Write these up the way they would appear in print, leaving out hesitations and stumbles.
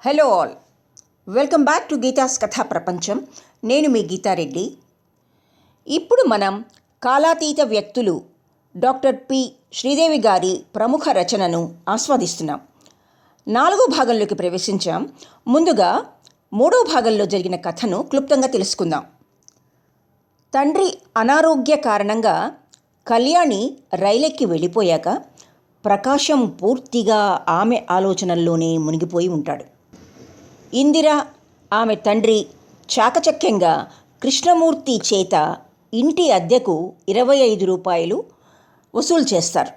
Hello all, welcome back to Geetha's కథా ప్రపంచం. నేను మీ గీతారెడ్డి. ఇప్పుడు మనం కాలాతీత వ్యక్తులు డాక్టర్ పి శ్రీదేవి గారి ప్రముఖ రచనను ఆస్వాదిస్తున్నాం. 4వ భాగంలోకి ప్రవేశించాం. ముందుగా 3వ భాగంలో జరిగిన కథను క్లుప్తంగా తెలుసుకుందాం. తండ్రి అనారోగ్య కారణంగా కళ్యాణి రైలెక్కి వెళ్ళిపోయాక ప్రకాశం పూర్తిగా ఆమె ఆలోచనల్లోనే మునిగిపోయి ఉంటాడు. ఇందిర ఆమె తండ్రి చాకచక్యంగా కృష్ణమూర్తి చేత ఇంటి అద్దెకు 25 రూపాయలు వసూలు చేస్తారు.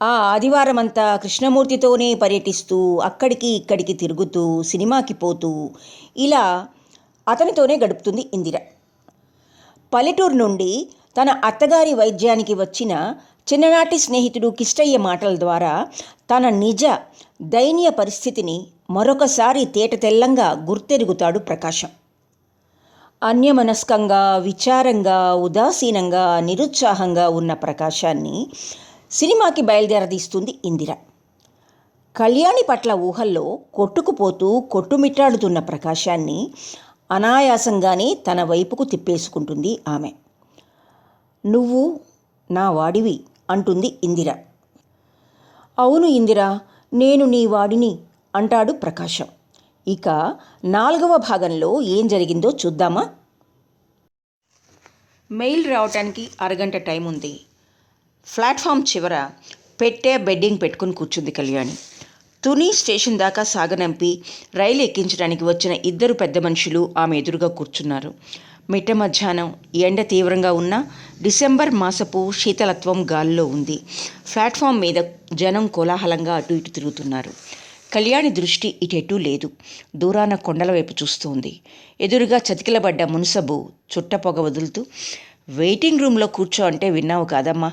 ఆ ఆదివారమంతా కృష్ణమూర్తితోనే పర్యటిస్తూ అక్కడికి ఇక్కడికి తిరుగుతూ సినిమాకి పోతూ ఇలా అతనితోనే గడుపుతుంది ఇందిర. పల్లెటూరు నుండి తన అత్తగారి వైద్యానికి వచ్చిన చిన్ననాటి స్నేహితుడు కిష్టయ్య మాటల ద్వారా తన నిజ దైన్య పరిస్థితిని మరొకసారి తేటతెల్లంగా గుర్తెరుగుతాడు ప్రకాశం. అన్యమనస్కంగా, విచారంగా, ఉదాసీనంగా, నిరుత్సాహంగా ఉన్న ప్రకాశాన్ని సినిమాకి బయలుదేరదీస్తుంది ఇందిర. కళ్యాణి పట్ల ఊహల్లో కొట్టుకుపోతూ కొట్టుమిట్టాడుతున్న ప్రకాశాన్ని అనాయాసంగానే తన వైపుకు తిప్పేసుకుంటుంది ఆమె. నువ్వు నా వాడివి అంటుంది ఇందిర. అవును ఇందిర, నేను నీ వాడిని అంటాడు ప్రకాశం. ఇక 4వ భాగంలో ఏం జరిగిందో చూద్దామా? మెయిల్ రావటానికి అరగంట టైం ఉంది. ప్లాట్ఫామ్ చివర పెట్టే బెడ్డింగ్ పెట్టుకుని కూర్చుంది కళ్యాణి. తుని స్టేషన్ దాకా సాగనంపి రైలు ఎక్కించడానికి వచ్చిన 2 పెద్ద మనుషులు ఆమె ఎదురుగా కూర్చున్నారు. మిట్ట మధ్యాహ్నం ఎండ తీవ్రంగా ఉన్న డిసెంబర్ మాసపు శీతలత్వం గాల్లో ఉంది. ప్లాట్ఫామ్ మీద జనం కోలాహలంగా అటు ఇటు తిరుగుతున్నారు. కళ్యాణి దృష్టి ఇటెటూ లేదు. దూరాన కొండల వైపు చూస్తుంది. ఎదురుగా చతికిలబడ్డ మున్సబు చుట్టపొగ వదులుతూ, వెయిటింగ్ రూమ్లో కూర్చో అంటే విన్నావు కాదమ్మా,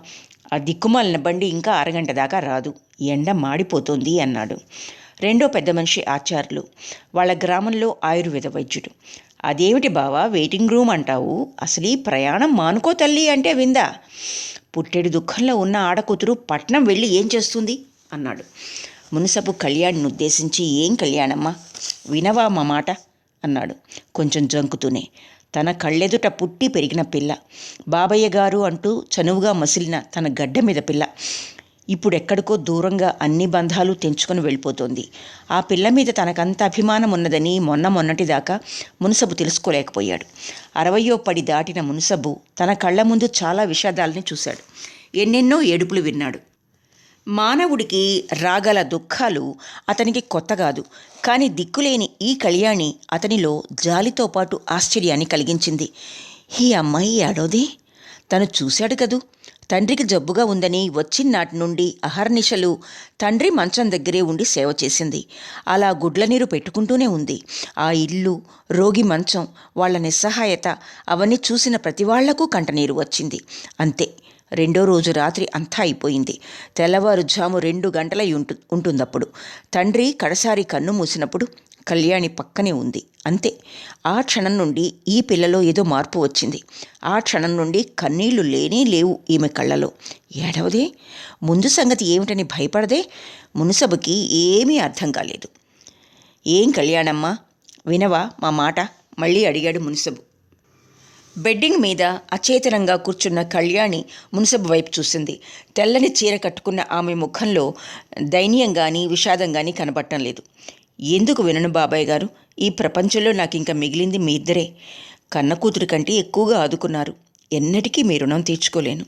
ఆ దిక్కుమాలిన బండి ఇంకా అరగంట దాకా రాదు, ఎండ మాడిపోతుంది అన్నాడు. రెండో పెద్ద మనిషి ఆచార్యులు, వాళ్ళ గ్రామంలో ఆయుర్వేద వైద్యుడు. అదేమిటి బావా వెయిటింగ్ రూమ్ అంటావు, అసలు ఈ ప్రయాణం మానుకో తల్లి అంటే విందా? పుట్టెడు దుఃఖంలో ఉన్న ఆడకూతురు పట్నం వెళ్ళి ఏం చేస్తుంది అన్నాడు. మున్సబు కళ్యాణ్ని ఉద్దేశించి, ఏం కళ్యాణమ్మా, వినవా మా మాట అన్నాడు కొంచెం జంకుతూనే. తన కళ్ళెదుట పుట్టి పెరిగిన పిల్ల, బాబయ్య గారు అంటూ చనువుగా మసిలిన తన గడ్డ మీద పిల్ల ఇప్పుడెక్కడికో దూరంగా అన్ని బంధాలు తెంచుకొని వెళ్ళిపోతోంది. ఆ పిల్ల మీద తనకంత అభిమానం ఉన్నదని మొన్నటిదాకా మున్సబు తెలుసుకోలేకపోయాడు. 60వ పడి దాటిన మున్సబు తన కళ్ళ ముందు చాలా విషాదాలని చూశాడు. ఎన్నెన్నో ఏడుపులు విన్నాడు. మానవుడికి రాగల దుఃఖాలు అతనికి కొత్త కాదు. కానీ దిక్కులేని ఈ కళ్యాణి అతనిలో జాలితో పాటు ఆశ్చర్యాన్ని కలిగించింది. ఈ అమ్మాయి ఏడోది? తను చూశాడు కదూ, తండ్రికి జబ్బుగా ఉందని వచ్చినాటి నుండి అహర్నిశలు తండ్రి మంచం దగ్గరే ఉండి సేవ చేసింది. అలా గుడ్ల నీరు పెట్టుకుంటూనే ఉంది. ఆ ఇల్లు, రోగి మంచం, వాళ్ల నిస్సహాయత అవన్నీ చూసిన ప్రతి వాళ్లకు కంటనీరు వచ్చింది. అంతే, రెండో రోజు రాత్రి అంతా అయిపోయింది. తెల్లవారుజాము 2 గంటలై ఉంటుందప్పుడు. తండ్రి కడసారి కన్ను మూసినప్పుడు కళ్యాణి పక్కనే ఉంది. అంతే, ఆ క్షణం నుండి ఈ పిల్లలో ఏదో మార్పు వచ్చింది. ఆ క్షణం నుండి కన్నీళ్లు లేనే లేవు ఈమె కళ్ళలో. ఏడవదే, ముందు సంగతి ఏమిటని భయపడదే మున్సబుకి ఏమీ అర్థం కాలేదు. ఏం కళ్యాణమ్మా, వినవా మా మాట మళ్ళీ అడిగాడు మున్సబు. బెడ్డింగ్ మీద అచేతనంగా కూర్చున్న కళ్యాణి మున్సబు వైపు చూసింది. తెల్లని చీర కట్టుకున్న ఆమె ముఖంలో దైన్యం కానీ విషాదం కానీ కనబడటం లేదు. ఎందుకు వినను బాబాయ్ గారు, ఈ ప్రపంచంలో నాకు ఇంకా మిగిలింది మీ ఇద్దరే. కన్న కూతురి కంటే ఎక్కువగా ఆదుకున్నారు. ఎన్నటికీ మీ రుణం తీర్చుకోలేను.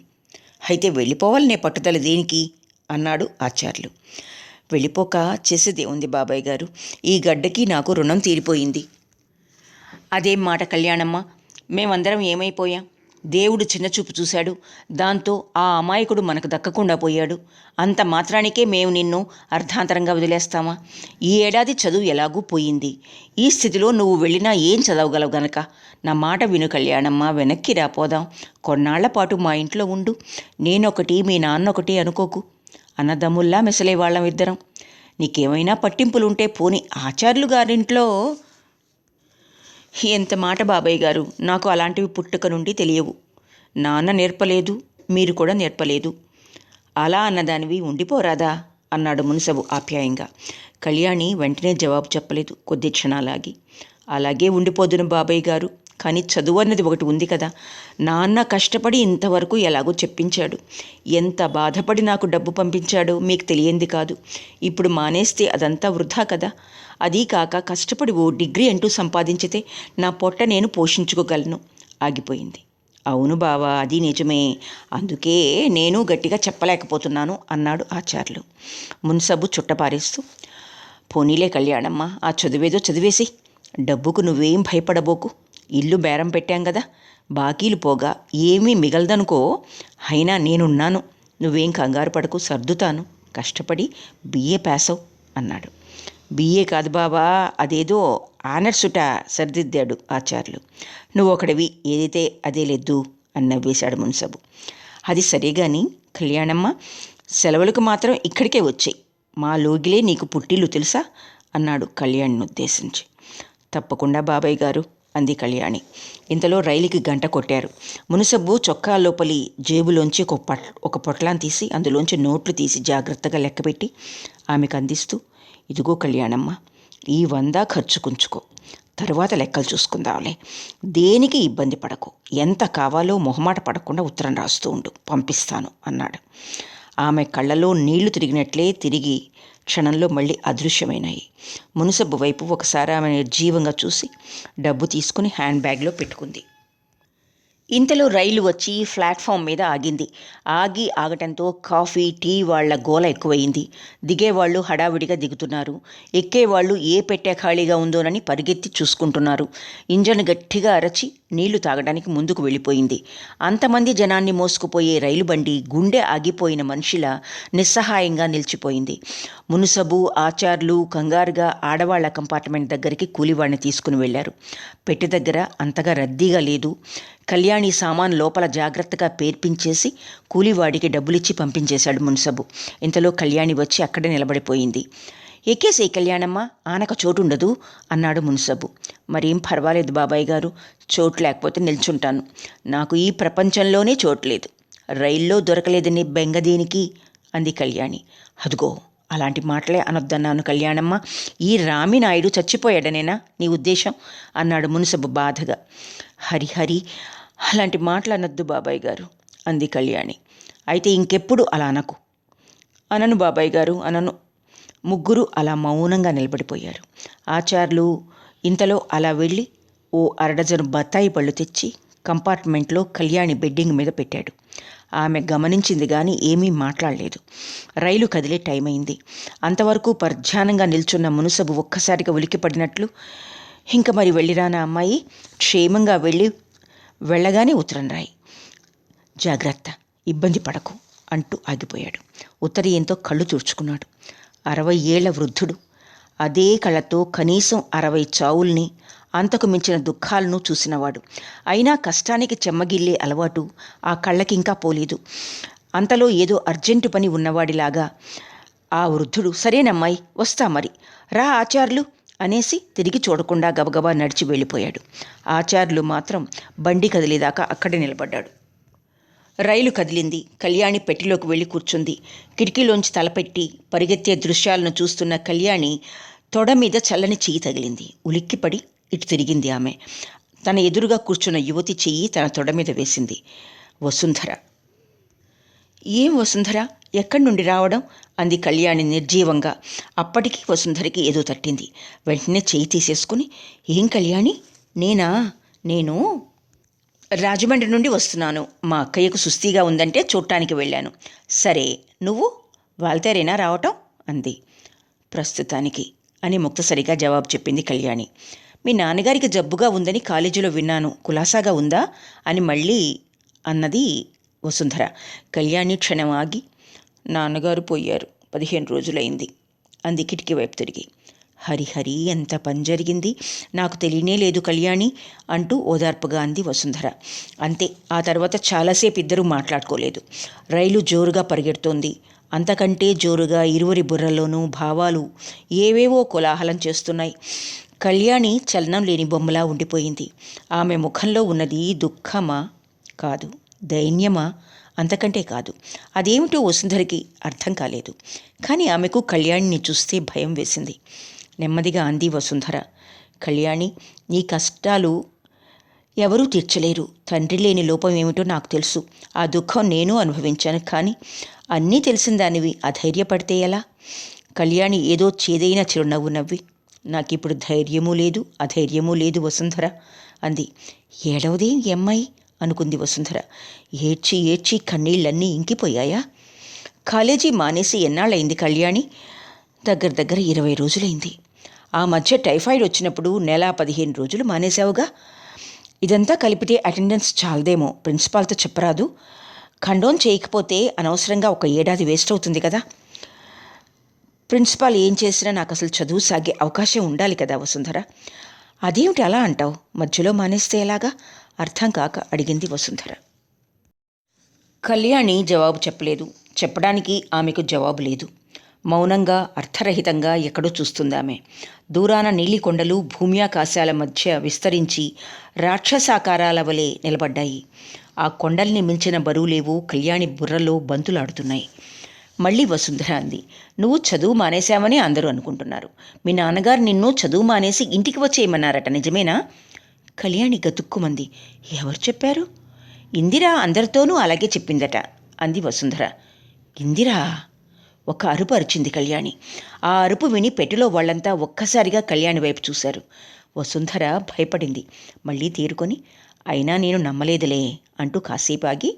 అయితే వెళ్ళిపోవాలనే పట్టుదల దేనికి అన్నాడు ఆచార్యులు. వెళ్ళిపోక చేసేదే ఉంది బాబాయ్ గారు, ఈ గడ్డకి నాకు రుణం తీరిపోయింది. అదేం మాట కళ్యాణమ్మ, మేమందరం ఏమైపోయాం? దేవుడు చిన్నచూపు చూశాడు, దాంతో ఆ అమాయకుడు మనకు దక్కకుండా పోయాడు. అంత మాత్రానికే మేము నిన్ను అర్ధాంతరంగా వదిలేస్తామా? ఈ ఏడాది చదువు ఎలాగూ పోయింది. ఈ స్థితిలో నువ్వు వెళ్ళినా ఏం చదవగలవు గనక నా మాట విను కళ్యాణమ్మ, వెనక్కి రాపోదాం. కొన్నాళ్ల పాటు మా ఇంట్లో ఉండు. నేనొకటి మీ నాన్నొకటి అనుకోకు. అన్నదమ్ముల్లా మెసలేవాళ్ళం ఇద్దరం. నీకేమైనా పట్టింపులుంటే పోని ఆచార్యులు గారింట్లో. ఎంత మాట బాబాయ్ గారు, నాకు అలాంటివి పుట్టుక నుండి తెలియవు. నాన్న నేర్పలేదు, మీరు కూడా నేర్పలేదు. అలా అన్నదానివి ఉండిపోరాదా అన్నాడు మున్సబు ఆప్యాయంగా. కళ్యాణి వెంటనే జవాబు చెప్పలేదు. కొద్ది క్షణాలాగి, అలాగే ఉండిపోదును బాబాయ్ గారు, కానీ చదువు అన్నది ఒకటి ఉంది కదా. నాన్న కష్టపడి ఇంతవరకు ఎలాగో చెప్పించాడు. ఎంత బాధపడి నాకు డబ్బు పంపించాడో మీకు తెలియంది కాదు. ఇప్పుడు మానేస్తే అదంతా వృధా కదా. అదీ కాక కష్టపడి ఓ డిగ్రీ అంటూ సంపాదించితే నా పొట్ట నేను పోషించుకోగలను. ఆగిపోయింది. అవును బావా, అది నిజమే. అందుకే నేను గట్టిగా చెప్పలేకపోతున్నాను అన్నాడు ఆచార్యులు. మున్సబు చుట్టపారేస్తూ, పోనీలే కళ్యాణమ్మ, ఆ చదివేదో చదివేసి. డబ్బుకు నువ్వేం భయపడబోకు. ఇల్లు బేరం పెట్టాం కదా, బాకీలు పోగా ఏమీ మిగలదనుకో. అయినా నేనున్నాను, నువ్వేం కంగారు పడకు, సర్దుతాను. కష్టపడి బిఏ పాస్ అవు అన్నాడు. బిఏ కాదు బాబా, అదేదో ఆనర్సుట సర్దిద్దాడు ఆచార్యులు. నువ్వు ఒకడివి, ఏదైతే అదే లేదు అని నవ్వేశాడు మున్సబు. అది సరే గాని కళ్యాణమ్మ, సెలవులకు మాత్రం ఇక్కడికే వచ్చాయి. మా లోగిలే నీకు పుట్టిల్లు తెలుసా అన్నాడు కళ్యాణిని ఉద్దేశించి. తప్పకుండా బాబాయ్ గారు అంది కళ్యాణి. ఇంతలో రైలుకి గంట కొట్టారు. మునుసబ్బు చొక్కా లోపలి జేబులోంచి ఒక పొట్లాన్ని తీసి అందులోంచి నోట్లు తీసి జాగ్రత్తగా లెక్కపెట్టి ఆమెకు అందిస్తూ, ఇదిగో కళ్యాణమ్మ, ఈ 100 ఖర్చుకుంచుకో, తరువాత లెక్కలు చూసుకుందాంలే. దేనికి ఇబ్బంది పడకు. ఎంత కావాలో మొహమాట పడకుండా ఉత్తరం రాస్తూ ఉండు, పంపిస్తాను అన్నాడు. ఆమె కళ్ళలో నీళ్లు తిరిగినట్లే తిరిగి క్షణంలో మళ్ళీ అదృశ్యమైనాయి. మునుసబ్బు వైపు ఒకసారి ఆమె నిర్జీవంగా చూసి డబ్బు తీసుకుని హ్యాండ్ బ్యాగ్లో పెట్టుకుంది. ఇంతలో రైలు వచ్చి ప్లాట్ఫామ్ మీద ఆగింది. ఆగటంతో కాఫీ, టీ వాళ్ల గోల ఎక్కువయింది. దిగేవాళ్ళు హడావిడిగా దిగుతున్నారు. ఎక్కేవాళ్ళు ఏ పెట్టె ఖాళీగా ఉందోనని పరిగెత్తి చూసుకుంటున్నారు. ఇంజన్ గట్టిగా అరచి నీళ్లు తాగడానికి ముందుకు వెళ్ళిపోయింది. అంతమంది జనాన్ని మోసుకుపోయే రైలు బండి గుండె ఆగిపోయిన మనిషిలా నిస్సహాయంగా నిలిచిపోయింది. మునుసబు, ఆచార్లు కంగారుగా ఆడవాళ్ల కంపార్ట్మెంట్ దగ్గరికి కూలివాడిని తీసుకుని వెళ్లారు. పెట్టె దగ్గర అంతగా రద్దీగా లేదు. కళ్యాణి సామాన్ లోపల జాగ్రత్తగా పేర్పించేసి కూలివాడికి డబ్బులిచ్చి పంపించేశాడు మున్సబు. ఇంతలో కళ్యాణి వచ్చి అక్కడే నిలబడిపోయింది. ఎక్కేసే కళ్యాణమ్మ, ఆనక చోటుండదు అన్నాడు మున్సబు. మరేం పర్వాలేదు బాబాయ్ గారు, చోటు లేకపోతే నిల్చుంటాను. నాకు ఈ ప్రపంచంలోనే చోట్లేదు. రైల్లో దొరకలేదని బెంగదేనికి అంది కళ్యాణి. అదుగో, అలాంటి మాటలే అనొద్దన్నాను కళ్యాణమ్మ. ఈ రామినాయుడు చచ్చిపోయాడనేనా నీ ఉద్దేశం అన్నాడు మున్సబు బాధగా. హరి, అలాంటి మాటలు అనొద్దు బాబాయ్ గారు అంది కళ్యాణి. అయితే ఇంకెప్పుడు అలా అనకు. అనను బాబాయ్ గారు, అనను. ముగ్గురు అలా మౌనంగా నిలబడిపోయారు. ఆచార్యులు ఇంతలో అలా వెళ్ళి ఓ 1/2 డజను బత్తాయి పళ్ళు తెచ్చి కంపార్ట్మెంట్లో కళ్యాణి బెడ్డింగ్ మీద పెట్టాడు. ఆమె గమనించింది కానీ ఏమీ మాట్లాడలేదు. రైలు కదిలే టైం అయింది. అంతవరకు పర్ధ్యానంగా నిల్చున్న మునుసబు ఒక్కసారిగా ఉలిక్కిపడినట్లు, ఇంక మరి వెళ్ళిరానా అమ్మాయి, క్షేమంగా వెళ్ళగానే ఉత్తరం రాయి, జాగ్రత్త, ఇబ్బంది పడకు అంటూ ఆగిపోయాడు. ఉత్తరీయంతో కళ్ళు తుడుచుకున్నాడు. 60 ఏళ్ల వృద్ధుడు. అదే కళ్ళతో కనీసం 60 చావుల్ని, అంతకు మించిన దుఃఖాలను చూసినవాడు. అయినా కష్టానికి చెమ్మగిల్లే అలవాటు ఆ కళ్ళకింకా పోలేదు. అంతలో ఏదో అర్జెంటు పని ఉన్నవాడిలాగా ఆ వృద్ధుడు, సరేనమ్మాయి, వస్తా మరి, రా ఆచార్యులు అనేసి తిరిగి చూడకుండా గబగబా నడిచి వెళ్ళిపోయాడు. ఆచార్యులు మాత్రం బండి కదిలేదాకా అక్కడే నిలబడ్డాడు. రైలు కదిలింది. కళ్యాణి పెట్టిలోకి వెళ్ళి కూర్చుంది. కిటికీలోంచి తలపెట్టి పరిగెత్తే దృశ్యాలను చూస్తున్న కళ్యాణి తొడ మీద చల్లని చెయ్యి తగిలింది. ఉలిక్కిపడి ఇటు తిరిగింది. ఆమె తన ఎదురుగా కూర్చున్న యువతి చెయ్యి తన తొడ మీద వేసింది. వసుంధర. ఏం వసుంధర, ఎక్కడి నుండి రావడం అంది కళ్యాణి నిర్జీవంగా. అప్పటికీ వసుంధరికి ఏదో తట్టింది. వెంటనే చెయ్యి తీసేసుకుని, ఏం కళ్యాణి, నేను రాజమండ్రి నుండి వస్తున్నాను. మా అక్కయ్యకు సుస్తీగా ఉందంటే చూడటానికి వెళ్ళాను. సరే, నువ్వు వాల్తేరేనా రావటం అంది. ప్రస్తుతానికి అని ముక్తసరిగా జవాబు చెప్పింది కళ్యాణి. మీ నాన్నగారికి జబ్బుగా ఉందని కాలేజీలో విన్నాను, కులాసాగా ఉందా అని మళ్ళీ అన్నది వసుంధర. కళ్యాణి క్షణం ఆగి, నాన్నగారు పోయారు, 15 రోజులైంది అంది కిటికీ వైపు తిరిగి. హరి, ఎంత పని జరిగింది, నాకు తెలియనే లేదు కళ్యాణి అంటూ ఓదార్పుగా అంది వసుంధర. అంతే. ఆ తర్వాత చాలాసేపు ఇద్దరూ మాట్లాడుకోలేదు. రైలు జోరుగా పరిగెడుతోంది. అంతకంటే జోరుగా ఇరువురి బుర్రల్లోనూ భావాలు ఏవేవో కోలాహలం చేస్తున్నాయి. కళ్యాణి చలనం లేని బొమ్మలా ఉండిపోయింది. ఆమె ముఖంలో ఉన్నది దుఃఖమా, కాదు దైన్యమా అంతకంటే కాదు. అదేమిటో వసుంధరకి అర్థం కాలేదు. కానీ ఆమెకు కళ్యాణిని చూస్తే భయం వేసింది. నెమ్మదిగా అంది వసుంధర, కళ్యాణి, నీ కష్టాలు ఎవరూ తీర్చలేరు. తండ్రి లేని లోపం ఏమిటో నాకు తెలుసు. ఆ దుఃఖం నేను అనుభవించాను. కానీ అన్నీ తెలిసిన దానివి అధైర్యపడితే ఎలా? కళ్యాణి ఏదో చేదైన చిరునవ్వు నవ్వి, నాకిప్పుడు ధైర్యమూ లేదు అధైర్యమూ లేదు వసుంధర అంది. ఏడవదే ఈ అమ్మాయి అనుకుంది వసుంధర. ఏడ్చి ఏడ్చి కన్నీళ్ళన్నీ ఇంకిపోయాయా? కాలేజీ మానేసి ఎన్నాళ్ళయింది కళ్యాణి? దగ్గర 20 రోజులైంది. ఆ మధ్య టైఫాయిడ్ వచ్చినప్పుడు నెల 15 రోజులు మానేశావుగా. ఇదంతా కలిపితే అటెండెన్స్ చాలదేమో. ప్రిన్సిపాల్తో చెప్పరాదు? ఖండోన్ చేయకపోతే అనవసరంగా 1 ఏడాది వేస్ట్ అవుతుంది కదా. ప్రిన్సిపాల్ ఏం చేసినా నాకు అసలు చదువు సాగే అవకాశం ఉండాలి కదా వసుంధర. అదేమిటి అలా అంటావు? మధ్యలో మానేస్తే ఎలాగా? అర్థం కాక అడిగింది వసుంధర. కళ్యాణి జవాబు చెప్పలేదు. చెప్పడానికి ఆమెకు జవాబు లేదు. మౌనంగా అర్థరహితంగా ఎక్కడో చూస్తుందామె. దూరాన నీలికొండలు భూమ్యాకాశాల మధ్య విస్తరించి రాక్షసాకారాల వలె నిలబడ్డాయి. ఆ కొండల్ని మించిన బరువులేవో కళ్యాణి బుర్రలో బంతులాడుతున్నాయి. మళ్ళీ వసుంధర అంది, నువ్వు చదువు మానేశావని అందరూ అనుకుంటున్నారు. మీ నాన్నగారు నిన్ను చదువు మానేసి ఇంటికి వచ్చేయమన్నారట, నిజమేనా? కళ్యాణి గతుక్కుమంది. ఎవరు చెప్పారు? ఇందిరా అందరితోనూ అలాగే చెప్పిందట అంది వసుంధర. ఇందిరా? ఒక అరుపు అరిచింది కళ్యాణి. ఆ అరుపు విని పెట్టెలో వాళ్ళంతా ఒక్కసారిగా కళ్యాణి వైపు చూశారు. వసుంధర భయపడింది. మళ్ళీ తేరుకొని, అయినా నేను నమ్మలేదులే అంటూ కాసేపు ఆగి,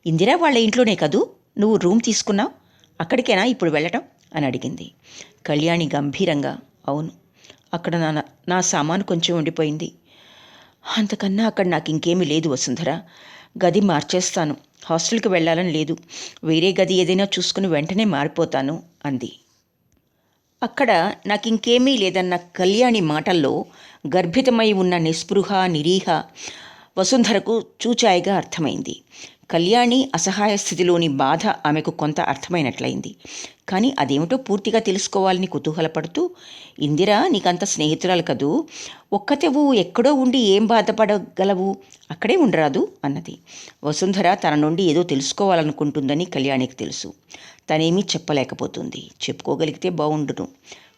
ఇందిరా వాళ్ళ ఇంట్లోనే కదూ నువ్వు రూమ్ తీసుకున్నావు? అక్కడికేనా ఇప్పుడు వెళ్ళటం అని అడిగింది. కళ్యాణి గంభీరంగా, అవును, అక్కడ నా సామాను కొంచెం ఉండిపోయింది. అంతకన్నా అక్కడ నాకు ఇంకేమీ లేదు వసుంధర. గది మార్చేస్తాను. హాస్టల్కి వెళ్ళాలని లేదు. వేరే గది ఏదైనా చూసుకుని వెంటనే మారిపోతాను అంది. అక్కడ నాకింకేమీ లేదన్న కళ్యాణి మాటల్లో గర్భితమై ఉన్న నిస్పృహ నిరీహ వసుంధరకు చూచాయిగా అర్థమైంది. కళ్యాణి అసహాయ స్థితిలోని బాధ ఆమెకు కొంత అర్థమైనట్లయింది. కానీ అదేమిటో పూర్తిగా తెలుసుకోవాలని కుతూహలపడుతూ, ఇందిరా నీకంత స్నేహితురాలు కదూ, ఒక్కతెవు ఎక్కడో ఉండి ఏం బాధపడగలవు? అక్కడే ఉండరాదు అన్నది. వసుంధర తన నుండి ఏదో తెలుసుకోవాలనుకుంటుందని కళ్యాణికి తెలుసు. తనేమీ చెప్పలేకపోతుంది. చెప్పుకోగలిగితే బాగుండును,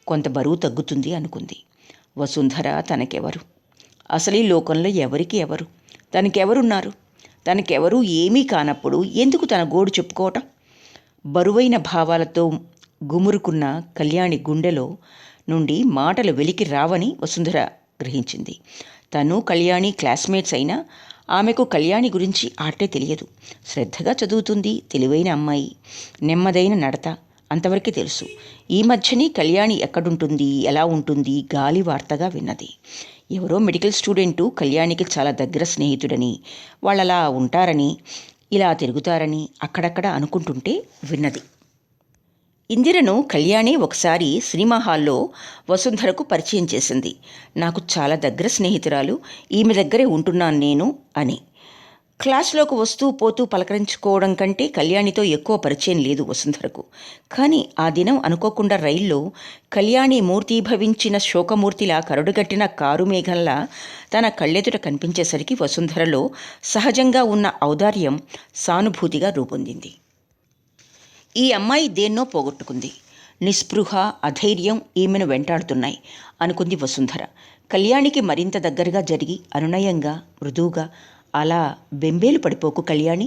కొంత బరువు తగ్గుతుంది అనుకుంది. వసుంధర తనకెవరు? అసలు ఈ లోకంలో ఎవరికి ఎవరు? తనకెవరున్నారు? తనకెవరూ ఏమీ కానప్పుడు ఎందుకు తన గోడు చెప్పుకోవటం? బరువైన భావాలతో గుమురుకున్న కళ్యాణి గుండెలో నుండి మాటలు వెలికి రావని వసుంధర గ్రహించింది. తను కళ్యాణి క్లాస్మేట్స్ అయినా ఆమెకు కళ్యాణి గురించి ఆటే తెలియదు. శ్రద్ధగా చదువుతుంది, తెలివైన అమ్మాయి, నెమ్మదైన నడత, అంతవరకే తెలుసు. ఈ మధ్యనే కళ్యాణి ఎక్కడుంటుంది, ఎలా ఉంటుంది గాలి వార్తగా విన్నది. ఎవరో మెడికల్ స్టూడెంటు కళ్యాణికి చాలా దగ్గర స్నేహితుడని, వాళ్ళలా ఉంటారని, ఇలా తిరుగుతారని అక్కడక్కడ అనుకుంటుంటే విన్నది. ఇందిరను కళ్యాణి ఒకసారి సినిమా హాల్లో వసుంధరకు పరిచయం చేసింది. నాకు చాలా దగ్గర స్నేహితురాలు, ఈమె దగ్గరే ఉంటున్నాను నేను అని. క్లాస్లోకి వస్తూ పోతూ పలకరించుకోవడం కంటే కళ్యాణితో ఎక్కువ పరిచయం లేదు వసుంధరకు. కానీ ఆ దినం అనుకోకుండా రైల్లో కళ్యాణి మూర్తీభవించిన శోకమూర్తిలా కరుడుగట్టిన కారు మేఘంలా తన కళ్ళెదుట కనిపించేసరికి వసుంధరలో సహజంగా ఉన్న ఔదార్యం సానుభూతిగా రూపొందింది. ఈ అమ్మాయి దేన్నో పోగొట్టుకుంది. నిస్పృహ అధైర్యం ఈమెను వెంటాడుతున్నాయి అనుకుంది వసుంధర. కళ్యాణికి మరింత దగ్గరగా జరిగి అనునయంగా మృదువుగా, అలా బెంబేలు పడిపోకు కళ్యాణి,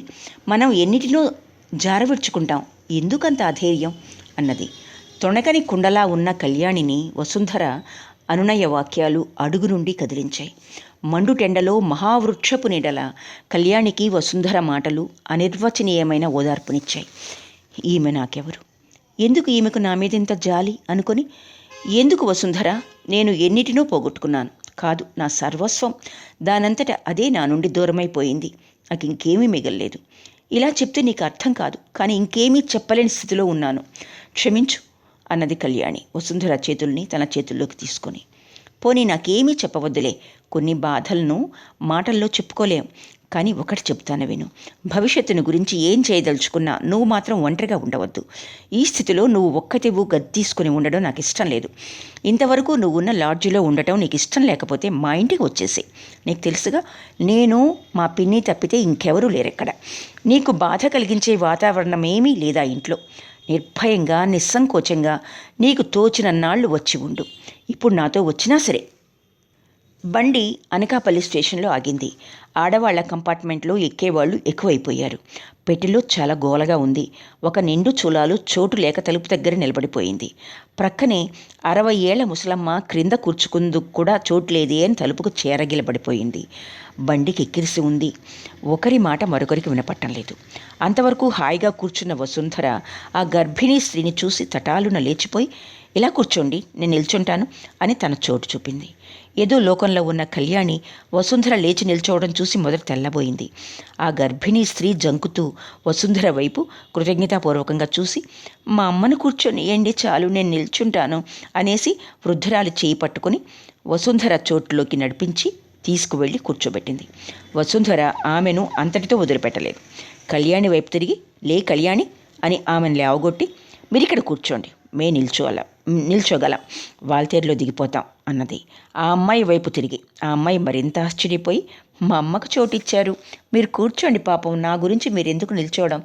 మనం ఎన్నిటినో జారవిడ్చుకుంటాం, ఎందుకంత అధైర్యం అన్నది. తొణకని కుండలా ఉన్న కళ్యాణిని వసుంధర అనునయ వాక్యాలు అడుగు నుండి కదిలించాయి. మండుటెండలో మహావృక్షపు నీడల కళ్యాణికి వసుంధర మాటలు అనిర్వచనీయమైన ఓదార్పునిచ్చాయి. ఈమె నాకెవరు? ఎందుకు ఈమెకు నా మీదింత జాలి అనుకొని, ఎందుకు వసుంధర, నేను ఎన్నిటినో పోగొట్టుకున్నాను, కాదు నా సర్వస్వం, దానంతట అదే నా నుండి దూరమైపోయింది, నాకు ఇంకేమీ మిగల్లేదు. ఇలా చెప్తే నీకు అర్థం కాదు, కానీ ఇంకేమీ చెప్పలేని స్థితిలో ఉన్నాను, క్షమించు అన్నది కళ్యాణి వసుంధర చేతుల్ని తన చేతుల్లోకి తీసుకొని. పోనీ నాకేమీ చెప్పవద్దులే, కొన్ని బాధలను మాటల్లో చెప్పుకోలేం, కానీ ఒకటి చెప్తాను విను. భవిష్యత్తును గురించి ఏం చేయదలుచుకున్నా నువ్వు మాత్రం ఒంటరిగా ఉండవద్దు. ఈ స్థితిలో నువ్వు ఒక్కతివు గది తీసుకుని ఉండడం నాకు ఇష్టం లేదు. ఇంతవరకు నువ్వు ఉన్న లాడ్జిలో ఉండటం నీకు ఇష్టం లేకపోతే మా ఇంటికి వచ్చేసి. నీకు తెలుసుగా, నేను మా పిన్ని తప్పితే ఇంకెవరూ లేరెక్కడ. నీకు బాధ కలిగించే వాతావరణం ఏమీ లేదా ఇంట్లో. నిర్భయంగా నిస్సంకోచంగా నీకు తోచిన నాళ్ళు వచ్చి ఉండు. ఇప్పుడు నాతో వచ్చినా సరే. బండి అనకాపల్లి స్టేషన్లో ఆగింది. ఆడవాళ్ల కంపార్ట్మెంట్లో ఎక్కేవాళ్లు ఎక్కువైపోయారు. పెట్టెలో చాలా గోలగా ఉంది. ఒక నిండు చూలాలు చోటు లేక తలుపు దగ్గర నిలబడిపోయింది. ప్రక్కనే 60 ఏళ్ల ముసలమ్మ క్రింద కూర్చుకుందుకు కూడా చోటు లేదే అని తలుపుకు చేరగిలబడిపోయింది. బండికి ఎక్కిరిసి ఉంది. ఒకరి మాట మరొకరికి వినపట్టం లేదు. అంతవరకు హాయిగా కూర్చున్న వసుంధర ఆ గర్భిణీ స్త్రీని చూసి తటాలున లేచిపోయి, ఇలా కూర్చోండి, నేను నిల్చుంటాను అని తన చోటు చూపింది. ఏదో లోకంలో ఉన్న కళ్యాణి వసుంధర లేచి నిల్చోవడం చూసి మొదట తెల్లబోయింది. ఆ గర్భిణీ స్త్రీ జంకుతూ వసుంధర వైపు కృతజ్ఞతాపూర్వకంగా చూసి, మా అమ్మను కూర్చొనియండి, చాలు, నేను నిల్చుంటాను అనేసి వృద్ధురాలు చేయి పట్టుకుని వసుంధర చోటులోకి నడిపించి తీసుకువెళ్ళి కూర్చోబెట్టింది. వసుంధర ఆమెను అంతటితో వదిలిపెట్టలేదు. కళ్యాణి వైపు తిరిగి, లే కళ్యాణి అని ఆమెను లేవగొట్టి, మీరిక్కడ కూర్చోండి, మే నిల్చోగలం, వాల్తేరులో దిగిపోతాం అన్నది. ఆ అమ్మాయి వైపు తిరిగి ఆ అమ్మాయి మరింత ఆశ్చర్యపోయి, మా అమ్మకు చోటిచ్చారు, మీరు కూర్చోండి, పాపం, నా గురించి మీరెందుకు నిల్చోవడం,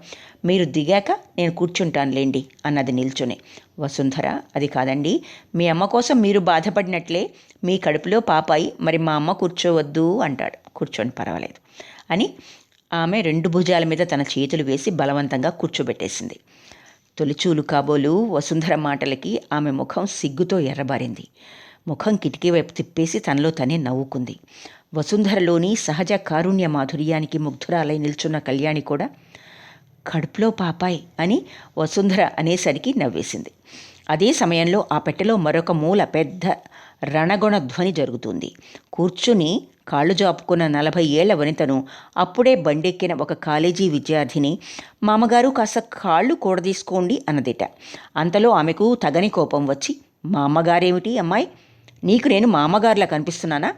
మీరు దిగాక నేను కూర్చుంటానులేండి అన్నది నిల్చొని. వసుంధర, అది కాదండి, మీ అమ్మ కోసం మీరు బాధపడినట్లే మీ కడుపులో పాపాయి, మరి మా అమ్మ కూర్చోవద్దు అంటాడు. కూర్చోండి, పర్వాలేదు అని ఆమె 2 భుజాల మీద తన చేతులు వేసి బలవంతంగా కూర్చోబెట్టేసింది. తొలిచూలు కాబోలు వసుంధర మాటలకి ఆమె ముఖం సిగ్గుతో ఎర్రబారింది. ముఖం కిటికీ వైపు తిప్పేసి తనలో తనే నవ్వుకుంది. వసుంధరలోని సహజ కారుణ్య మాధుర్యానికి ముగ్ధురాలై నిల్చున్న కళ్యాణి కూడా కడుపులో పాపాయ్ అని వసుంధర అనేసరికి నవ్వేసింది. అదే సమయంలో ఆ పెట్టెలో మరొక మూల పెద్ద రణగొణ ధ్వని జరుగుతుంది. కూర్చుని కాళ్ళు జాపుకున్న 40 ఏళ్ల వనితను అప్పుడే బండెక్కిన ఒక కాలేజీ విద్యార్థిని, మామగారు కాస్త కాళ్ళు కూడదీసుకోండి అన్నదిట. అంతలో ఆమెకు తగని కోపం వచ్చి, మా అమ్మగారేమిటి అమ్మాయి, నీకు నేను మా అమ్మగారిలా కనిపిస్తున్నానా,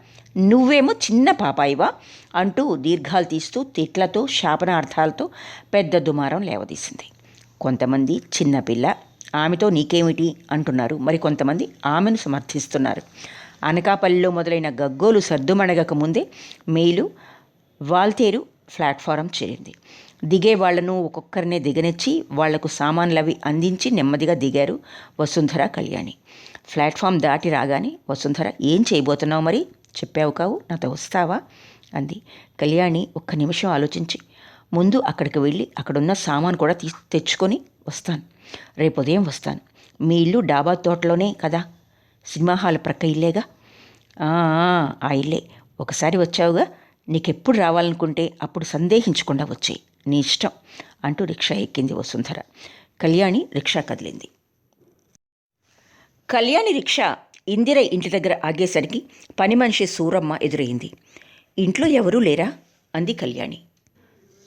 నువ్వేమో చిన్న పాపాయివా అంటూ దీర్ఘాలు తీస్తూ తిట్లతో శాపనార్థాలతో పెద్ద దుమారం లేవదీసింది. కొంతమంది చిన్నపిల్ల, ఆమెతో నీకేమిటి అంటున్నారు, మరి కొంతమంది ఆమెను సమర్థిస్తున్నారు. అనకాపల్లిలో మొదలైన గగ్గోలు సర్దుమణగక ముందే మెయిలు వాల్తేరు ప్లాట్ఫారం చేరింది. దిగే వాళ్లను ఒక్కొక్కరినే దిగనెచ్చి వాళ్లకు సామాన్లవి అందించి నెమ్మదిగా దిగారు వసుంధర, కళ్యాణి. ప్లాట్ఫామ్ దాటి రాగానే వసుంధర, ఏం చేయబోతున్నావు మరి, చెప్పావు కావు, నాతో వస్తావా అంది. కళ్యాణి ఒక్క నిమిషం ఆలోచించి, ముందు అక్కడికి వెళ్ళి అక్కడున్న సామాను కూడా తెచ్చుకొని వస్తాను, రేపు ఉదయం వస్తాను. మీ ఇల్లు డాబా తోటలోనే కదా, సినిమా హాల్ ప్రక్క ఇల్లేగా. ఆ ఇల్లే, ఒకసారి వచ్చావుగా, నీకెప్పుడు రావాలనుకుంటే అప్పుడు సందేహించకుండా వచ్చేయి, నీ ఇష్టం అంటూ రిక్షా ఎక్కింది వసుంధర. కళ్యాణి రిక్షా కదిలింది. కళ్యాణి రిక్షా ఇందిర ఇంటి దగ్గర ఆగేసరికి పని మనిషి సూరమ్మ ఎదురైంది. ఇంట్లో ఎవరూ లేరా అంది కళ్యాణి.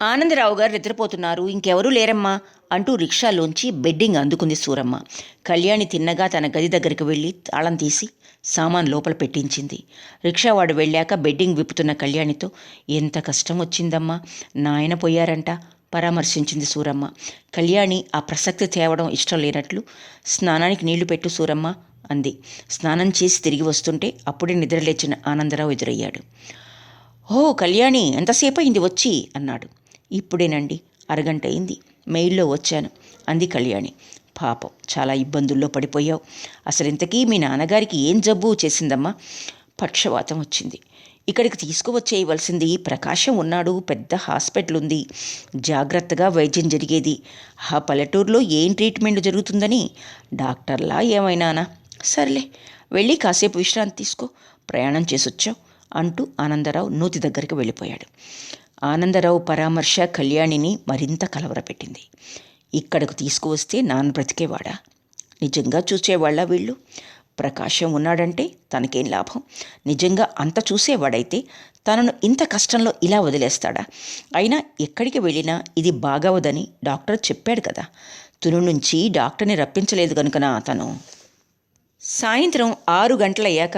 ఆనందరావు గారు నిద్రపోతున్నారు, ఇంకెవరూ లేరమ్మా అంటూ రిక్షాలోంచి బెడ్డింగ్ అందుకుంది సూరమ్మ. కళ్యాణి తిన్నగా తన గది దగ్గరికి వెళ్ళి తాళం తీసి సామాన్ లోపల పెట్టించింది. రిక్షావాడు వెళ్ళాక బెడ్డింగ్ విప్పుతున్న కళ్యాణితో, ఎంత కష్టం వచ్చిందమ్మా, నాయన పోయారంట పరామర్శించింది సూరమ్మ. కళ్యాణి ఆ ప్రసక్తి తేవడం ఇష్టం లేనట్లు, స్నానానికి నీళ్లు పెట్టు సూరమ్మ అంది. స్నానం చేసి తిరిగి వస్తుంటే అప్పుడే నిద్రలేచిన ఆనందరావు ఎదురయ్యాడు. ఓ కళ్యాణి, ఎంతసేపు అయింది వచ్చి అన్నాడు. ఇప్పుడేనండి, అరగంట అయింది, మెయిల్లో వచ్చాను అంది కళ్యాణి. పాపం, చాలా ఇబ్బందుల్లో పడిపోయావు. అసలు ఇంతకీ మీ నాన్నగారికి ఏం జబ్బు చేసిందమ్మా? పక్షవాతం వచ్చింది. ఇక్కడికి తీసుకువచ్చేయవలసింది, ప్రకాశం ఉన్నాడు, పెద్ద హాస్పిటల్ ఉంది, జాగ్రత్తగా వైద్యం జరిగేది. ఆ పల్లెటూరులో ఏం ట్రీట్మెంట్ జరుగుతుందని డాక్టర్లా ఏమైనానా? సర్లే, వెళ్ళి కాసేపు విశ్రాంతి తీసుకో, ప్రయాణం చేసొచ్చావు అంటూ ఆనందరావు నూతి దగ్గరికి వెళ్ళిపోయాడు. ఆనందరావు పరామర్శ కళ్యాణిని మరింత కలవరపెట్టింది. ఇక్కడకు తీసుకువస్తే నాన్న బ్రతికేవాడా? నిజంగా చూసేవాళ్ళ వీళ్ళు? ప్రకాశం ఉన్నాడంటే తనకేం లాభం? నిజంగా అంత చూసేవాడైతే తనను ఇంత కష్టంలో ఇలా వదిలేస్తాడా? అయినా ఎక్కడికి వెళ్ళినా ఇది బాగవదని డాక్టర్ చెప్పాడు కదా. తుని నుంచి డాక్టర్ని రప్పించలేదు కనుకనా అతను. సాయంత్రం 6 గంటలయ్యాక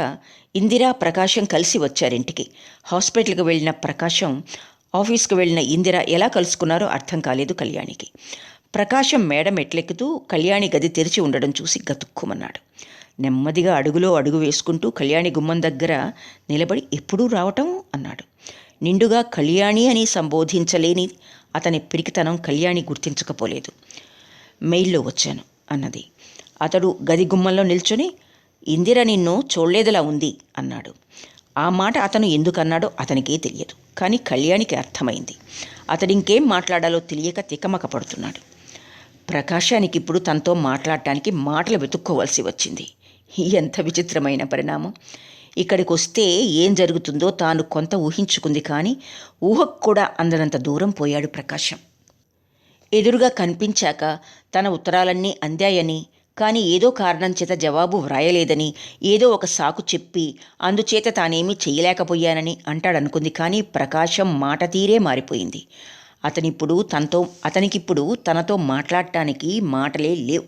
ఇందిరా, ప్రకాశం కలిసి వచ్చారింటికి. హాస్పిటల్కి వెళ్ళిన ప్రకాశం ఆఫీస్కి వెళ్ళిన ఇందిర ఎలా కలుసుకున్నారో అర్థం కాలేదు కళ్యాణికి. ప్రకాశం మేడ మెట్లెక్కుతూ కళ్యాణి గది తెరిచి ఉండడం చూసి గతుక్కుమన్నాడు. నెమ్మదిగా అడుగులో అడుగు వేసుకుంటూ కళ్యాణి గుమ్మం దగ్గర నిలబడి ఎప్పుడూ రావటం అన్నాడు. నిండుగా కళ్యాణి అని సంబోధించలేని అతని పిరికితనం కళ్యాణి గుర్తించకపోలేదు. మెయిల్లో వచ్చాను అన్నది. అతడు గది గుమ్మంలో నిల్చొని ఇందిర నిన్ను చూడలేదలా ఉంది అన్నాడు. ఆ మాట అతను ఎందుకన్నాడో అతనికే తెలియదు. కానీ కళ్యాణికి అర్థమైంది. అతడింకేం మాట్లాడాలో తెలియక తికమక పడుతున్నాడు. ప్రకాశానికి ఇప్పుడు తనతో మాట్లాడటానికి మాటలు వెతుక్కోవాల్సి వచ్చింది. ఎంత విచిత్రమైన పరిణామం! ఇక్కడికి వస్తే ఏం జరుగుతుందో తాను కొంత ఊహించుకుంది. కానీ ఊహకు కూడా అందనంత దూరం పోయాడు ప్రకాశం. ఎదురుగా కనిపించాక తన ఉత్తరాలన్నీ అందాయని, కానీ ఏదో కారణం చేత జవాబు వ్రాయలేదని, ఏదో ఒక సాకు చెప్పి అందుచేత తానేమీ చెయ్యలేకపోయానని అంటాడనుకుంది. కానీ ప్రకాశం మాట తీరే మారిపోయింది. అతనికిప్పుడు తనతో మాట్లాడటానికి మాటలే లేవు.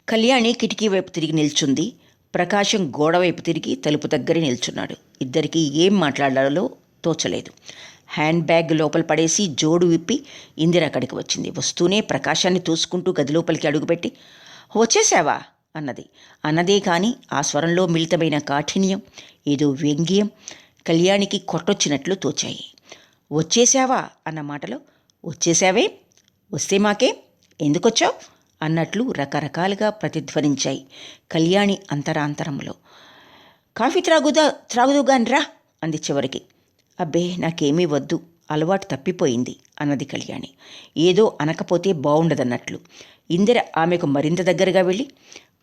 కళ్యాణి కిటికీ వైపు తిరిగి నిల్చుంది. ప్రకాశం గోడవైపు తిరిగి తలుపు దగ్గర నిల్చున్నాడు. ఇద్దరికీ ఏం మాట్లాడాలో తోచలేదు. హ్యాండ్ బ్యాగ్ లోపల పడేసి జోడు విప్పి ఇందిర అక్కడికి వచ్చింది. వస్తూనే ప్రకాశాన్ని తోసుకుంటూ గదిలోపలికి అడుగుపెట్టి వచ్చేసావా అన్నదే కానీ ఆ స్వరంలో మిళితమైన కాఠిన్యం, ఏదో వ్యంగ్యం కళ్యాణికి కొట్టొచ్చినట్లు తోచాయి. వచ్చేసావా అన్న మాటలో వచ్చేసావే, వస్తే మాకే, ఎందుకొచ్చావు అన్నట్లు రకరకాలుగా ప్రతిధ్వనించాయి కళ్యాణి అంతరాంతరంలో. కాఫీ త్రాగుదుగాన్రా అంది చివరికి. అబ్బే, నాకేమీ వద్దు, అలవాటు తప్పిపోయింది అన్నది కళ్యాణి ఏదో అనకపోతే బాగుండదన్నట్లు. ఇందిర ఆమెకు మరింత దగ్గరగా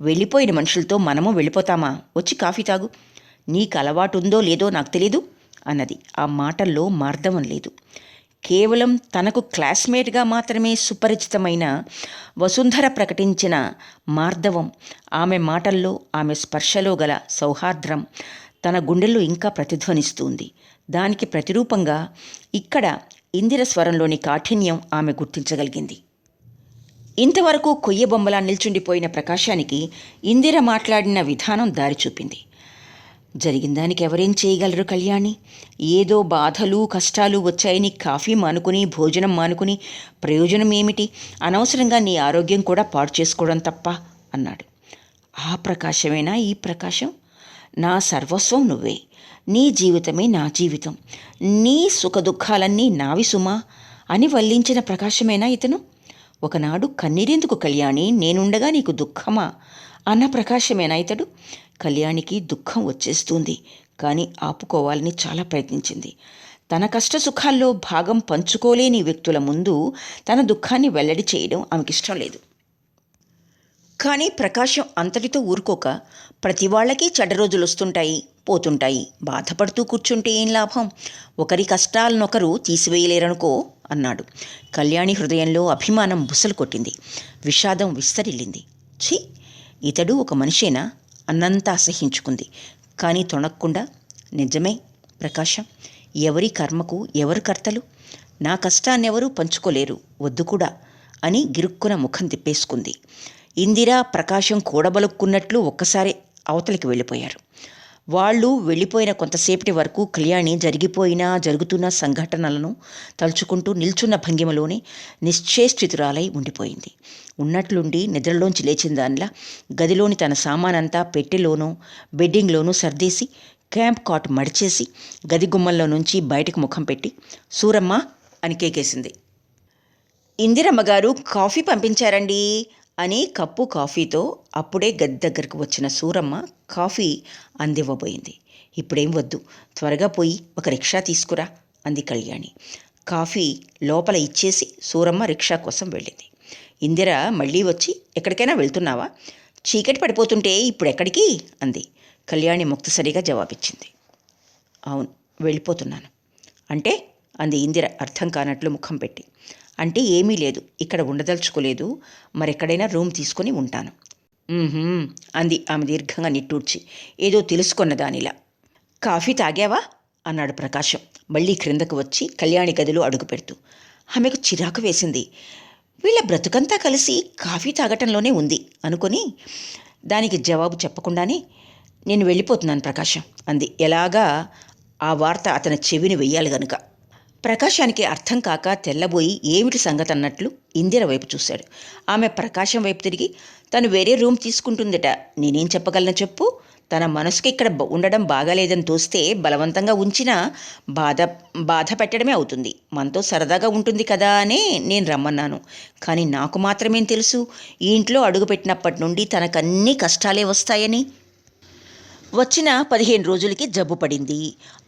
వెళ్ళిపోయిన మనుషులతో మనము వెళ్ళిపోతామా, వచ్చి కాఫీ తాగు, నీకు అలవాటుందో లేదో నాకు తెలీదు అన్నది. ఆ మాటల్లో మార్దవం లేదు. కేవలం తనకు క్లాస్మేట్గా మాత్రమే సుపరిచితమైన వసుంధర ప్రకటించిన మార్దవం, ఆమె మాటల్లో ఆమె స్పర్శలో గల సౌహార్ద్రం తన గుండెల్లో ఇంకా ప్రతిధ్వనిస్తుంది. దానికి ప్రతిరూపంగా ఇక్కడ ఇందిర స్వరంలోని కాఠిన్యం ఆమె గుర్తించగలిగింది. ఇంతవరకు కొయ్య బొమ్మలా నిల్చుండిపోయిన ప్రకాశానికి ఇందిర మాట్లాడిన విధానం దారి చూపింది. జరిగిన దానికి ఎవరేం చేయగలరు కళ్యాణి? ఏదో బాధలు కష్టాలు వచ్చాయని కాఫీ మానుకుని భోజనం మానుకుని ప్రయోజనం ఏమిటి? అనవసరంగా నీ ఆరోగ్యం కూడా పాడు చేసుకోవడం తప్ప అన్నాడు. ఆ ప్రకాశమేనా ఈ ప్రకాశం? నా సర్వస్వం నువ్వే, నీ జీవితమే నా జీవితం, నీ సుఖదుఖాలన్నీ నావి సుమా అని వల్లించిన ప్రకాశమేనా ఇతను? ఒకనాడు కన్నీరెందుకు కళ్యాణి, నేనుండగా నీకు దుఃఖమా అన్న ప్రకాశమేనా ఇతడు? కళ్యాణికి దుఃఖం వచ్చేస్తుంది. కానీ ఆపుకోవాలని చాలా ప్రయత్నించింది. తన కష్ట సుఖాల్లో భాగం పంచుకోలేని వ్యక్తుల ముందు తన దుఃఖాన్ని వెల్లడి చేయడం ఆమెకిష్టం లేదు. కానీ ప్రకాశం అంతటితో ఊరుకోక ప్రతి వాళ్ళకి చెడ్డ రోజులు వస్తుంటాయి పోతుంటాయి, బాధపడుతూ కూర్చుంటే ఏం లాభం, ఒకరి కష్టాలనొకరు తీసివేయలేరనుకో అన్నాడు. కళ్యాణి హృదయంలో అభిమానం బుసలు కొట్టింది, విషాదం విస్తరిల్లింది. ఛీ, ఇతడు ఒక మనిషేనా అన్నంత అసహించుకుంది. కానీ తొణక్కుండా నిజమే ప్రకాశం, ఎవరి కర్మకు ఎవరు కర్తలు, నా కష్టాన్నెవరూ పంచుకోలేరు, వద్దు కూడా అని గిరుక్కున ముఖం తిప్పేసుకుంది. ఇందిర ప్రకాశం కూడబలుక్కున్నట్లు ఒక్కసారి అవతలికి వెళ్ళిపోయారు. వాళ్ళు వెళ్ళిపోయిన కొంతసేపటి వరకు కళ్యాణి జరుగుతున్న సంఘటనలను తలుచుకుంటూ నిల్చున్న భంగిమలోనే నిశ్చేష్టితురాలై ఉండిపోయింది. ఉన్నట్లుండి నిద్రలోంచి లేచిన దానిలా గదిలోని తన సామానంతా పెట్టెలోనూ బెడ్డింగ్లోనూ సర్దేసి క్యాంప్ కాట్ మడిచేసి గది గుమ్మంలో నుంచి బయటకు ముఖం పెట్టి సూరమ్మ అని కేకేసింది. ఇందిరమ్మగారు కాఫీ పంపించారండి అని కప్పు కాఫీతో అప్పుడే గది దగ్గరకు వచ్చిన సూరమ్మ కాఫీ అందివ్వబోయింది. ఇప్పుడేం వద్దు, త్వరగా పోయి ఒక రిక్షా తీసుకురా అంది కళ్యాణి. కాఫీ లోపల ఇచ్చేసి సూరమ్మ రిక్షా కోసం వెళ్ళింది. ఇందిర మళ్ళీ వచ్చి ఎక్కడికైనా వెళ్తున్నావా, చీకటి పడిపోతుంటే ఇప్పుడెక్కడికి అంది. కళ్యాణి ముక్తసరిగా జవాబిచ్చింది. అవును, వెళ్ళిపోతున్నాను. అంటే అంది ఇందిర అర్థం కానట్లు ముఖం పెట్టి. అంటే ఏమీ లేదు, ఇక్కడ ఉండదలుచుకోలేదు, మరెక్కడైనా రూమ్ తీసుకొని ఉంటాను అంది ఆమె దీర్ఘంగా నిట్టూర్చి ఏదో తెలుసుకున్న దానిలా. కాఫీ తాగావా అన్నాడు ప్రకాశం మళ్ళీ క్రిందకు వచ్చి కళ్యాణి గదిలో అడుగు పెడుతూ. ఆమెకు చిరాకు వేసింది. వీళ్ళ బ్రతుకంతా కలిసి కాఫీ తాగటంలోనే ఉంది అనుకొని దానికి జవాబు చెప్పకుండానే నేను వెళ్ళిపోతున్నాను ప్రకాశం అంది. ఎలాగా ఆ వార్త అతని చెవిని వెయ్యాలి గనుక. ప్రకాశానికి అర్థం కాక తెల్లబోయి ఏమిటి సంగతి అన్నట్లు ఇందిర వైపు చూశాడు. ఆమె ప్రకాశం వైపు తిరిగి తను వేరే రూమ్ తీసుకుంటుందట, నేనేం చెప్పగలను చెప్పు. తన మనసుకి ఇక్కడ ఉండడం బాగాలేదని తోస్తే బలవంతంగా ఉంచినా బాధ బాధ పెట్టడమే అవుతుంది. మనతో సరదాగా ఉంటుంది కదా అనే నేను రమ్మన్నాను. కానీ నాకు మాత్రమేం తెలుసు ఈ ఇంట్లో అడుగుపెట్టినప్పటి నుండి తనకన్నీ కష్టాలే వస్తాయని. వచ్చిన 15 రోజులకి జబ్బు పడింది.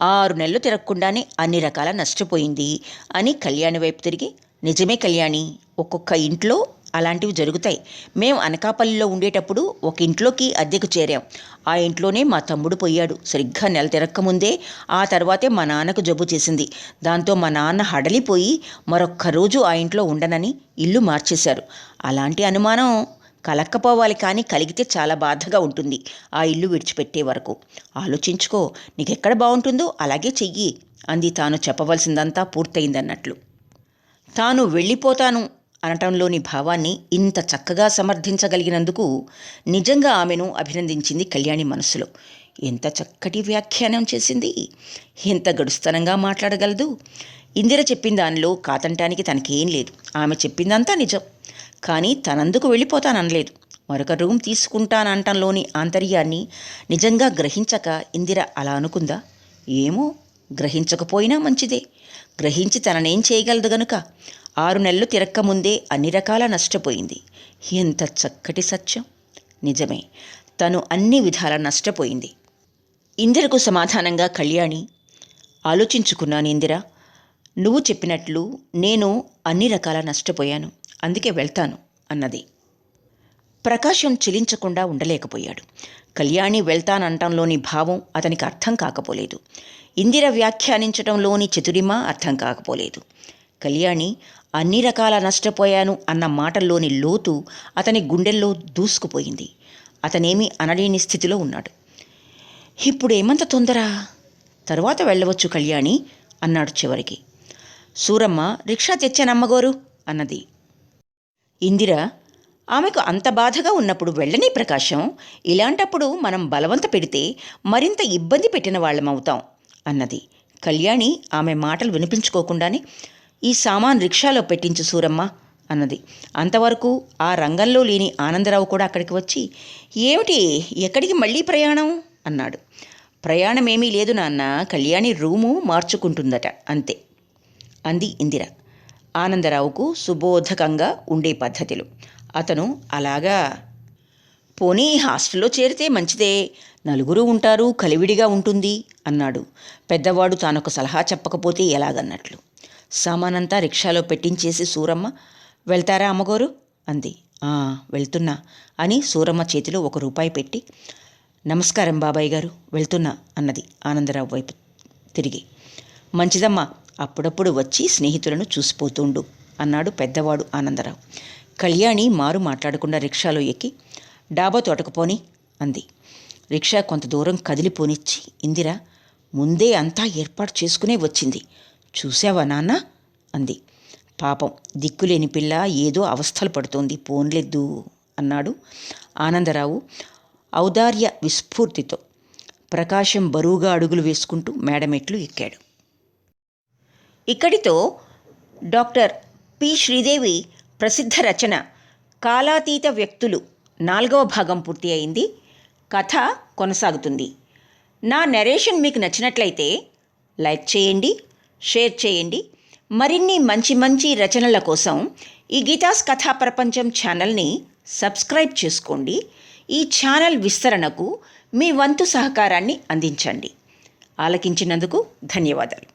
6 నెలలు తిరగకుండానే అన్ని రకాల నష్టపోయింది అని కళ్యాణి వైపు తిరిగి, నిజమే కళ్యాణి, ఒక్కొక్క ఇంట్లో అలాంటివి జరుగుతాయి. మేం అనకాపల్లిలో ఉండేటప్పుడు ఒక ఇంట్లోకి అద్దెకు చేరాం. ఆ ఇంట్లోనే మా తమ్ముడు పోయాడు. సరిగ్గా నెల తిరక్కముందే ఆ తర్వాతే మా నాన్నకు జబ్బు చేసింది. దాంతో మా నాన్న హడలిపోయి మరొక్క రోజు ఆ ఇంట్లో ఉండనని ఇల్లు మార్చేశారు. అలాంటి అనుమానం కలక్కపోవాలి, కానీ కలిగితే చాలా బాధగా ఉంటుంది ఆ ఇల్లు విడిచిపెట్టే వరకు. ఆలోచించుకో, నీకెక్కడ బాగుంటుందో అలాగే చెయ్యి అంది తాను చెప్పవలసిందంతా పూర్తయిందన్నట్లు. తాను వెళ్ళిపోతాను అనటంలోని భావాన్ని ఇంత చక్కగా సమర్థించగలిగినందుకు నిజంగా ఆమెను అభినందించింది కళ్యాణి మనసులో. ఎంత చక్కటి వ్యాఖ్యానం చేసింది, ఎంత గడుస్తనంగా మాట్లాడగలదు. ఇందిర చెప్పిన దానిలో కాదంటానికి తనకేం లేదు. ఆమె చెప్పిందంతా నిజం. కానీ తనందుకు వెళ్ళిపోతాననలేదు. మరొక రూమ్ తీసుకుంటానంటంలోని ఆంతర్యాన్ని నిజంగా గ్రహించక ఇందిర అలా అనుకుందా? ఏమో, గ్రహించకపోయినా మంచిదే. గ్రహించి తననేం చేయగలదు గనుక. 6 నెలలు తిరక్కముందే అన్ని రకాల నష్టపోయింది. ఎంత చక్కటి సత్యం! నిజమే, తను అన్ని విధాల నష్టపోయింది. ఇందిరకు సమాధానంగా కళ్యాణి, ఆలోచించుకున్నాను ఇందిర. నువ్వు చెప్పినట్లు నేను అన్ని రకాల నష్టపోయాను, అందుకే వెళ్తాను అన్నది. ప్రకాశం చెలించకుండా ఉండలేకపోయాడు. కళ్యాణి వెళ్తానంటంలోని భావం అతనికి అర్థం కాకపోలేదు. ఇందిర వ్యాఖ్యానించటంలోని చతురిమ అర్థం కాకపోలేదు. కళ్యాణి అన్ని రకాల నష్టపోయాను అన్న మాటల్లోని లోతు అతని గుండెల్లో దూసుకుపోయింది. అతనేమీ అనలేని స్థితిలో ఉన్నాడు. ఇప్పుడేమంత తొందర? తరువాత వెళ్ళవచ్చు కళ్యాణి అన్నాడు చివరికి. సూరమ్మ రిక్షా తెచ్చానమ్మగోరు అన్నది. ఇందిర, ఆమెకు అంత బాధగా ఉన్నప్పుడు వెళ్ళని ప్రకాశం, ఇలాంటప్పుడు మనం బలవంత పెడితే మరింత ఇబ్బంది పెట్టిన వాళ్ళమవుతాం అన్నది. కళ్యాణి ఆమె మాటలు వినిపించుకోకుండానే, ఈ సామాన్ రిక్షాలో పెట్టించు సూరమ్మ అన్నది. అంతవరకు ఆ రంగంలో లేని ఆనందరావు కూడా అక్కడికి వచ్చి, ఏమిటి, ఎక్కడికి మళ్ళీ ప్రయాణం అన్నాడు. ప్రయాణమేమీ లేదు నాన్న, కళ్యాణి రూము మార్చుకుంటుందట అంతే అంది ఇందిర. ఆనందరావుకు సుబోధకంగా ఉండే పద్ధతులు. అతను అలాగా, పోనీ హాస్టల్లో చేరితే మంచిదే, నలుగురు ఉంటారు, కలివిడిగా ఉంటుంది అన్నాడు. పెద్దవాడు తానొక సలహా చెప్పకపోతే ఎలాగన్నట్లు. సామానంతా రిక్షాలో పెట్టించేసి సూరమ్మ, వెళ్తారా అమ్మగోరు అంది. వెళ్తున్నా అని సూరమ్మ చేతిలో ₹1 పెట్టి, నమస్కారం బాబాయ్ గారు, వెళ్తున్నా అన్నది ఆనందరావు వైపు తిరిగి. మంచిదమ్మా, అప్పుడప్పుడు వచ్చి స్నేహితులను చూసిపోతుండు అన్నాడు పెద్దవాడు ఆనందరావు. కళ్యాణి మారు మాట్లాడకుండా రిక్షాలో ఎక్కి, డాబా తోటకుపోని అంది. రిక్షా కొంత దూరం కదిలిపోనిచ్చి ఇందిర, ముందే అంతా ఏర్పాటు చేసుకునే వచ్చింది, చూసావా నాన్న అంది. పాపం, దిక్కులేని పిల్ల ఏదో అవస్థలు పడుతోంది, పోన్లెద్దు అన్నాడు ఆనందరావు ఔదార్య విస్ఫూర్తితో. ప్రకాశం బరువుగా అడుగులు వేసుకుంటూ మేడమెట్లు ఎక్కాడు. ఇక్కడితో డాక్టర్ పి. శ్రీదేవి ప్రసిద్ధ రచన కాలాతీత వ్యక్తులు 4వ భాగం పూర్తి అయింది. కథ కొనసాగుతుంది. నా నరేషన్ మీకు నచ్చినట్లయితే లైక్ చేయండి, షేర్ చేయండి. మరిన్ని మంచి మంచి రచనల కోసం ఈ గీతాస్ కథా ప్రపంచం ఛానల్ని సబ్స్క్రైబ్ చేసుకోండి. ఈ ఛానల్ విస్తరణకు మీ వంతు సహకారాన్ని అందించండి. ఆలకించినందుకు ధన్యవాదాలు.